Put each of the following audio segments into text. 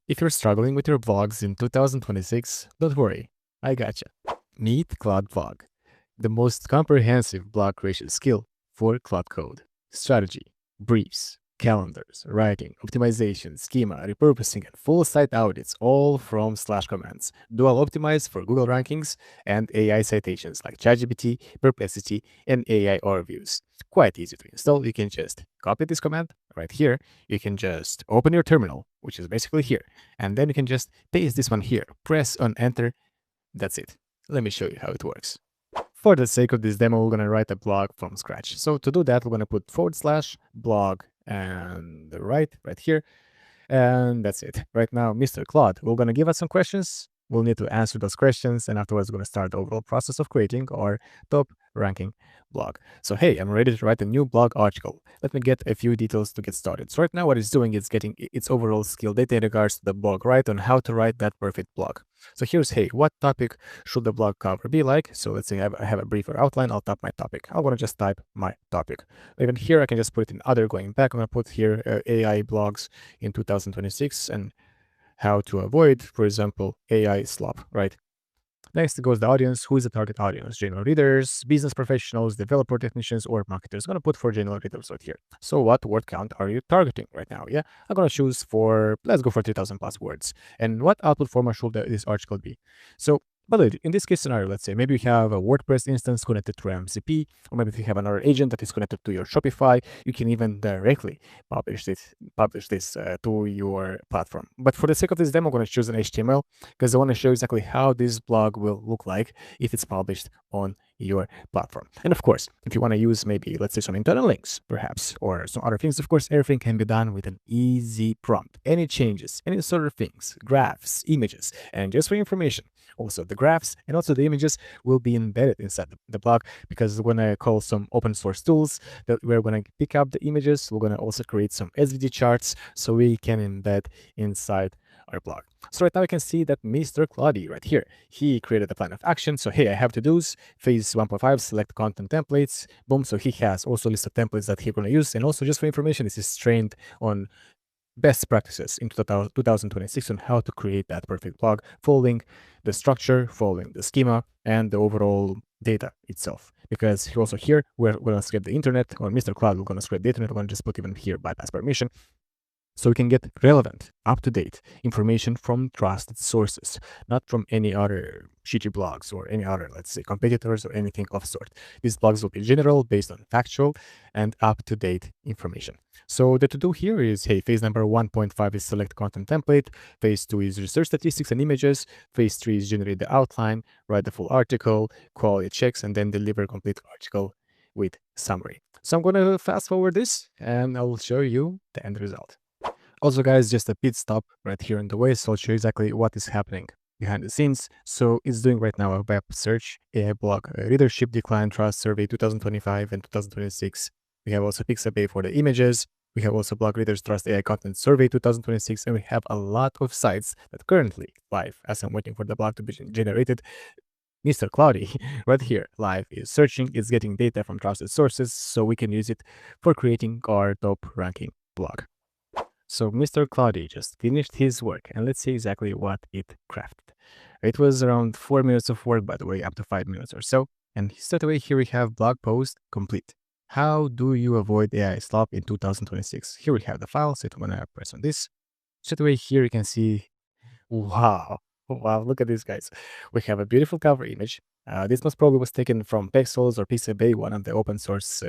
If you're struggling with your blogs in 2026, don't worry, I gotcha. Meet Claude Blog, the most comprehensive blog creation skill for Claude Code. Strategy, briefs, calendars, writing, optimization, schema, repurposing, and full site audits, all from slash commands. Dual optimize for Google rankings and AI citations like ChatGPT, Perplexity, and AI overviews. Quite easy to install. You can just copy this command right here. You can just open your terminal, which is basically here, and then you can just paste this one here. Press on enter. That's it. Let me show you how it works. For the sake of this demo, we're going to write a blog from scratch. So to do that, we're going to put /blog and right here. And that's it. Right now, Mr. Claude, we're going to give us some questions. We'll need to answer those questions. And afterwards, we're going to start the overall process of creating our top ranking blog. So, hey, I'm ready to write a new blog article. Let me get a few details to get started. So right now, what it's doing is getting its overall skill data in regards to the blog, right? On how to write that perfect blog. So here's, hey, what topic should the blog cover be like? So let's say I have a briefer outline. I'll type my topic. I want to just type my topic. Even here, I can just put it in other, going back. I'm going to put here AI blogs in 2026 and how to avoid, for example, AI slop, right? Next goes the audience. Who is the target audience? General readers, business professionals, developer technicians, or marketers. I'm going to put for general readers right here. So what word count are you targeting right now? Yeah, I'm going to choose for, let's go for 3,000 plus words. And what output format should this article be? So, but in this case scenario, let's say maybe you have a WordPress instance connected to MCP, or maybe if you have another agent that is connected to your Shopify, you can even directly publish this to your platform. But for the sake of this demo, I'm going to choose an HTML because I want to show exactly how this blog will look like if it's published on your platform. And of course, if you want to use maybe, let's say, some internal links, perhaps, or some other things, of course, everything can be done with an easy prompt. Any changes, any sort of things, graphs, images, and just for information, also the graphs and also the images will be embedded inside the blog because we're going to call some open source tools that we're going to pick up the images. We're going to also create some SVG charts so we can embed inside our blog. So right now we can see that Mr. Claude right here, he created a plan of action. So hey, I have to-dos, phase 1.5, select content templates, boom. So he has also a list of templates that he's going to use. And also just for information, this is trained on best practices in 2026 on how to create that perfect blog, following the structure, following the schema, and the overall data itself. Because also here, we're going to scrape the internet, or Mr. Claude, we're going to scrape the internet. We're going to just put even here bypass permission. So we can get relevant, up-to-date information from trusted sources, not from any other shitty blogs or any other, let's say, competitors or anything of sort. These blogs will be general, based on factual and up-to-date information. So the to-do here is, hey, phase number 1.5 is select content template. Phase 2 is research statistics and images. Phase 3 is generate the outline, write the full article, quality checks, and then deliver complete article with summary. So I'm going to fast forward this and I'll show you the end result. Also, guys, just a pit stop right here in the way, so I'll show you exactly what is happening behind the scenes. So it's doing right now a web search, AI blog, readership decline trust survey 2025 and 2026. We have also Pixabay for the images. We have also blog readers trust AI content survey 2026, and we have a lot of sites that currently live as I'm waiting for the blog to be generated. Mr. Claude right here live is searching, it's getting data from trusted sources, so we can use it for creating our top ranking blog. So Mr. Claude just finished his work, and let's see exactly what it crafted. It was around 4 minutes of work, by the way, up to 5 minutes or so. And straight away here we have blog post complete. How do you avoid AI slop in 2026? Here we have the file, so I'm gonna press on this. Straight away here you can see, wow, wow, look at this, guys. We have a beautiful cover image. This most probably was taken from Pexels or Pixabay, one of the open source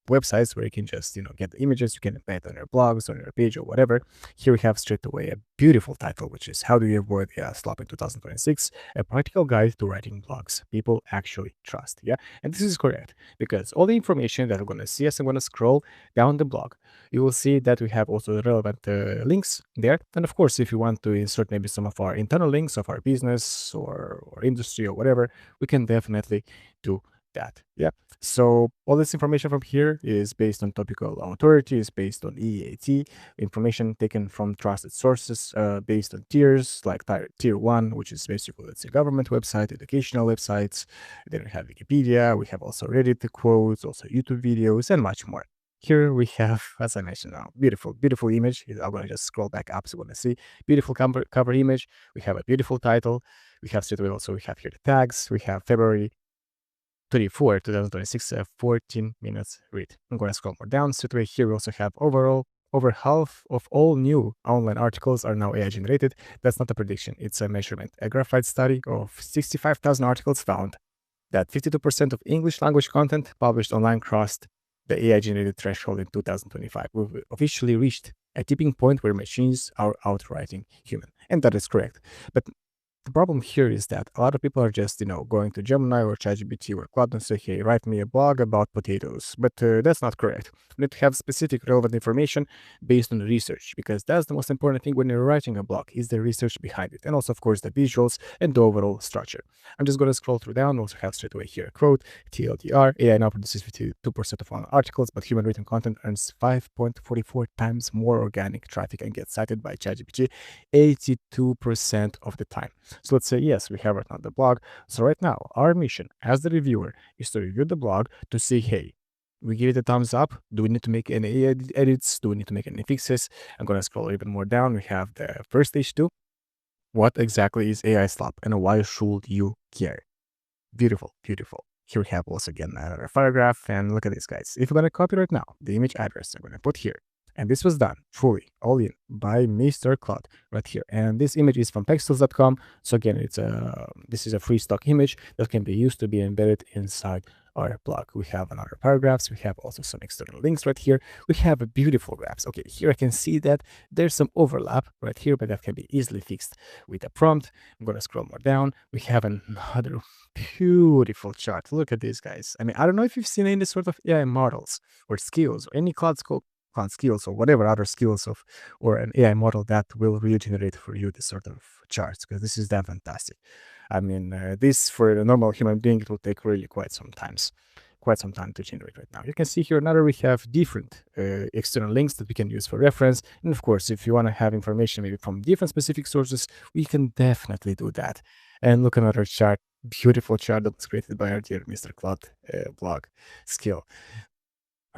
websites where you can just, get the images you can embed on your blogs, on your page, or whatever. Here we have straight away a beautiful title, which is How Do You Avoid Slop in 2026? A practical guide to writing blogs people actually trust. Yeah, and this is correct because all the information that we're going to see as I'm going to scroll down the blog, you will see that we have also relevant links there. And of course, if you want to insert maybe some of our internal links of our business or industry or whatever, we can definitely do that. Yeah. So all this information from here is based on topical authority, is based on EAT, information taken from trusted sources, based on tiers like tier 1, which is basically, let's say, government website, educational websites. Then we have Wikipedia, we have also Reddit quotes, also YouTube videos, and much more. Here we have, as I mentioned now, beautiful image. I'm gonna just scroll back up so you wanna see beautiful cover image. We have a beautiful title. We have straight away also we have here the tags. We have February 24, 2026, 14 minutes read. I'm gonna scroll more down. Straight away here we also have overall over half of all new online articles are now AI generated. That's not a prediction, it's a measurement. A graphite study of 65,000 articles found that 52% of English language content published online crossed the AI generated threshold in 2025. We've officially reached a tipping point where machines are outwriting human. And that is correct. But the problem here is that a lot of people are just, going to Gemini or ChatGPT or Claude and say, hey, write me a blog about potatoes. But that's not correct. You need to have specific relevant information based on the research, because that's the most important thing when you're writing a blog, is the research behind it. And also, of course, the visuals and the overall structure. I'm just going to scroll through down. We also have straight away here a quote, TLDR, AI now produces 52% of all articles, but human written content earns 5.44 times more organic traffic and gets cited by ChatGPT 82% of the time. So let's say, yes, we have right now the blog. So right now, our mission as the reviewer is to review the blog to see, hey, we give it a thumbs up. Do we need to make any edits? Do we need to make any fixes? I'm going to scroll even more down. We have the first H2. What exactly is AI Slop and why should you care? Beautiful. Here we have also again another paragraph, and look at this, guys. If you're going to copy right now the image address, I'm going to put here. And this was done fully, all in, by Mr. Claude right here. And this image is from Pexels.com. So again, this is a free stock image that can be used to be embedded inside our blog. We have another paragraphs. We have also some external links right here. We have a beautiful graphs. Okay, here I can see that there's some overlap right here, but that can be easily fixed with a prompt. I'm going to scroll more down. We have another beautiful chart. Look at this, guys. I mean, I don't know if you've seen any sort of AI models or skills or any Claude skills or whatever other skills or an AI model that will really generate for you this sort of charts, because this is damn fantastic. I mean, this for a normal human being, it will take really quite some time to generate right now. You can see here another, we have different external links that we can use for reference. And of course, if you want to have information maybe from different specific sources, we can definitely do that. And look, another chart, beautiful chart that was created by our dear Mr. Claude Blog skill.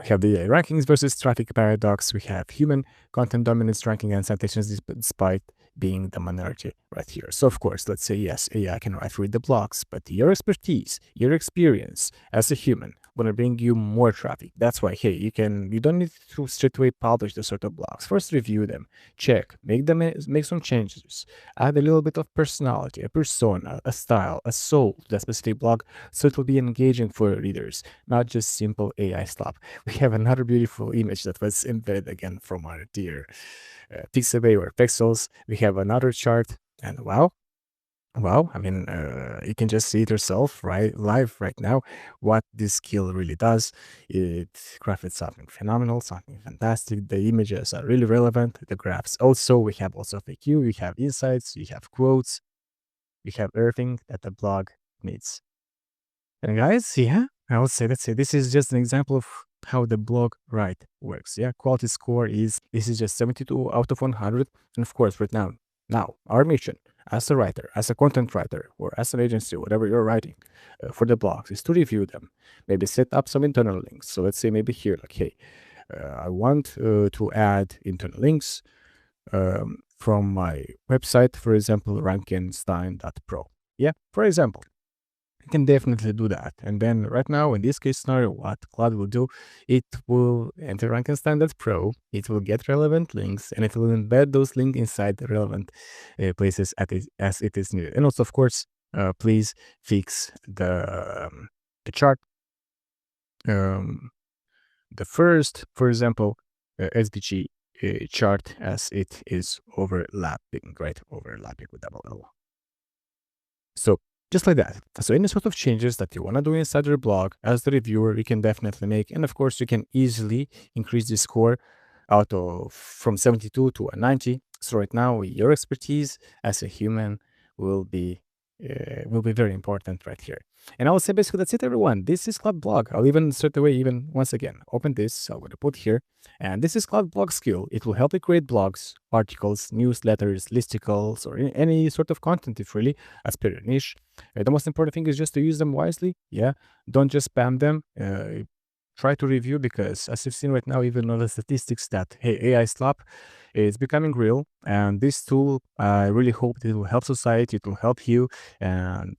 We have the AI rankings versus traffic paradox. We have human content dominance ranking and citations despite being the minority right here. So of course, let's say, yes, AI can read the blogs, but your expertise, your experience as a human gonna bring you more traffic. That's why, hey, you don't need to straight away publish the sort of blogs. First review them, check, make some changes, add a little bit of personality, a persona, a style, a soul to that specific blog, so it will be engaging for readers, not just simple AI slop. We have another beautiful image that was embedded again from our dear Pixabay or Pexels. We have another chart, and wow, I mean, you can just see it yourself, right, live right now, what this skill really does. It crafted something phenomenal, something fantastic. The images are really relevant. The graphs also. We have also FAQ. We have insights. We have quotes. We have everything that the blog needs. And guys, yeah, I would say this is just an example of how the blog write works. Yeah, quality score this is just 72 out of 100. And of course, right now our mission as a writer, as a content writer, or as an agency, whatever you're writing for the blogs, is to review them, maybe set up some internal links. So let's say maybe here, like, hey, I want to add internal links from my website, for example, rankenstein.pro. Yeah, for example. You can definitely do that. And then right now, in this case scenario, what Claude will do, it will enter Rankenstein.pro, it will get relevant links, and it will embed those links inside the relevant places as it is needed. And also, of course, please fix the chart. The first, for example, SVG chart as it is overlapping, right? Overlapping with double L. So just like that. So any sort of changes that you want to do inside your blog as the reviewer, you can definitely make. And of course, you can easily increase the score from 72 to a 90. So right now, your expertise as a human will be very important right here. And I will say basically that's it, everyone. This is Claude Blog. I'll even straight away, even once again, open this. I'm going to put here. And this is Claude Blog skill. It will help you create blogs, articles, newsletters, listicles, or any sort of content if really as per your niche. The most important thing is just to use them wisely. Yeah, don't just spam them. try to review, because as you've seen right now, even on the statistics, that hey, AI Slop is becoming real, and this tool, I really hope it will help society, it will help you, and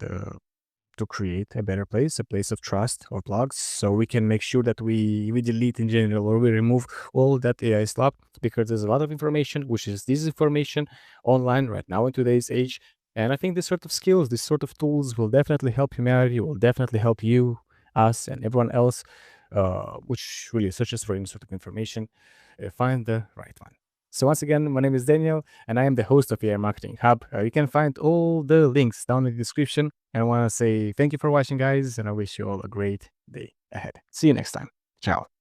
to create a better place, a place of trust or blogs, so we can make sure that we delete in general, or we remove all that AI slop, because there's a lot of information which is disinformation online right now in today's age. And I think this sort of skills, this sort of tools will definitely help humanity, will definitely help you, us, and everyone else, which really searches for any sort of information, find the right one. So once again, my name is Daniel, and I am the host of AI Marketing Hub. You can find all the links down in the description. And I want to say thank you for watching, guys, and I wish you all a great day ahead. See you next time. Ciao.